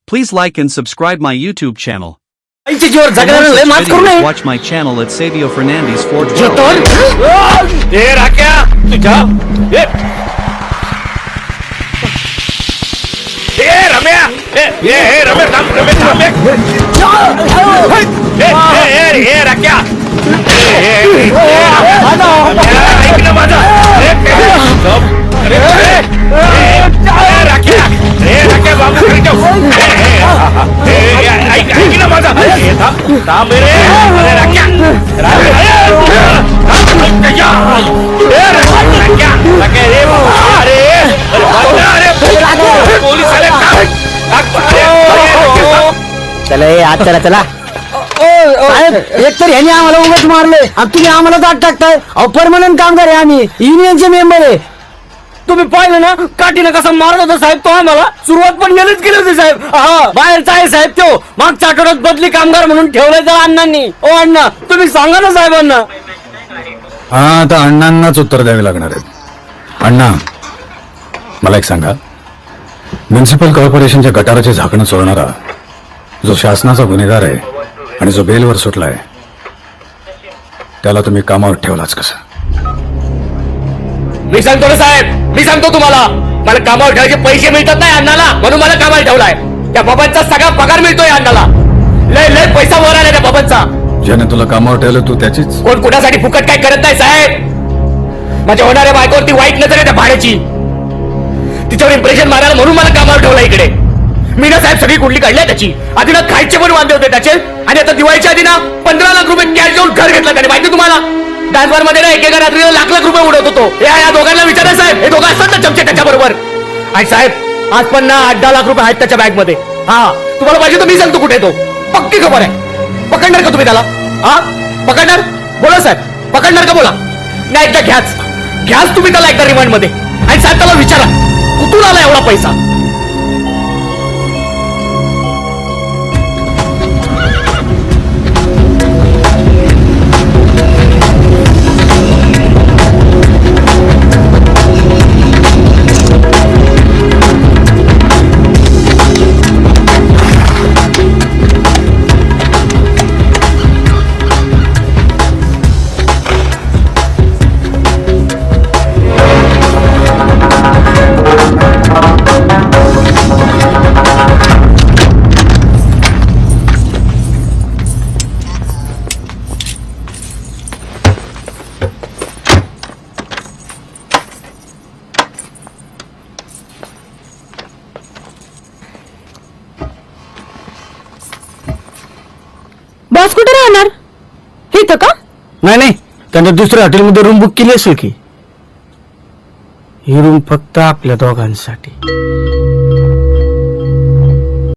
Please like and subscribe my YouTube channel. आईच्या जीवावर For जगणारे more लय such माफ करू videos, नये. watch my channel at Savio Fernandez Forge. जेतोन ए राख्या तुझ्या ए रम्या ए रम्या थांब रम्या थांब ए राख्या ऐक ना माझा राख्या बाबू ऐक ना माझा थांब रे राख्या चला आज चला चला साहेब एक तर ह्याने आम्हाला उगाच मारले आणि तुम्ही आम्हाला दाट टाकताय. परमनंट कामगार आहे आम्ही, युनियनचे मेंबर आहे. तुम्ही पाहिलं ना काठीनं कसा मारत होता साहेब तो आम्हाला. सुरुवात पण गेलीच केली होती साहेब. हा बाहेरचा आहे साहेब तो. मागच्या आठवड्यात बदली कामगार म्हणून ठेवलाय तर अण्णांनी. ओ अण्णा तुम्ही सांगा ना साहेबांना. हा आता अण्णांनाच उत्तर द्यावे लागणार आहेत. अण्णा मला एक सांगा, म्युन्सिपल कॉर्पोरेशनच्या गटाराचे झाकणं चोरणारा जो शासनाचा गुन्हेगार आहे आणि जो बेलवर सुटलाय त्याला तुम्ही कामावर ठेवलाच कसं? मी सांगतो ना साहेब, मी सांगतो तुम्हाला. मला कामावर ठेवायचे पैसे मिळतात नाही अण्णाला, म्हणून मला कामावर ठेवलाय. त्या बाबांचा सगळा पगार मिळतोय अण्णाला. लय लय पैसा वर आला त्या बाबांचा. ज्याने तुला कामावर ठेवलं तू त्याचीच. कोण कुणासाठी फुकट काय करत नाही साहेब. माझ्या होणाऱ्या बायकोवरती वाईट नजर आहे त्या भाड्याची. तिच्यावर इम्प्रेशन मारायला म्हणून मला कामावर ठेवला इकडे. मी ना साहेब सगळी कुंडली काढली त्याची. आधी ना खायचे पण वांदे होते त्याचे, आणि आता दिवाळीच्या आधी ना 15 लाख रुपये कॅश देऊन घर घेतलं त्याने. माहिती तुम्हाला डान्स बार मध्ये ना एकेका रात्रीला लाख लाख रुपये उडवत होतो. या दोघांना विचारा साहेब, हे दोघं असतात ना चमचे त्याच्या बरोबर. आणि साहेब आज पण ना 8-10 लाख रुपये आहेत त्याच्या बॅग मध्ये. हा तुम्हाला पाहिजे तर मी सांगतो कुठे तो. पक्की खबर आहे. पकडणार का तुम्ही त्याला? हा पकडणार? बोला साहेब पकडणार का बोला. नाही एकदा घ्याच तुम्ही त्याला एकदा रिमांड मध्ये. आणि साहेब त्याला विचारा कुठून आला एवढा पैसा. बॉस कुठे राहणार? इथं का? नाही त्यांच्या दुसऱ्या हॉटेलमध्ये रूम बुक केली असेल की. ही रूम फक्त आपल्या दोघांसाठी.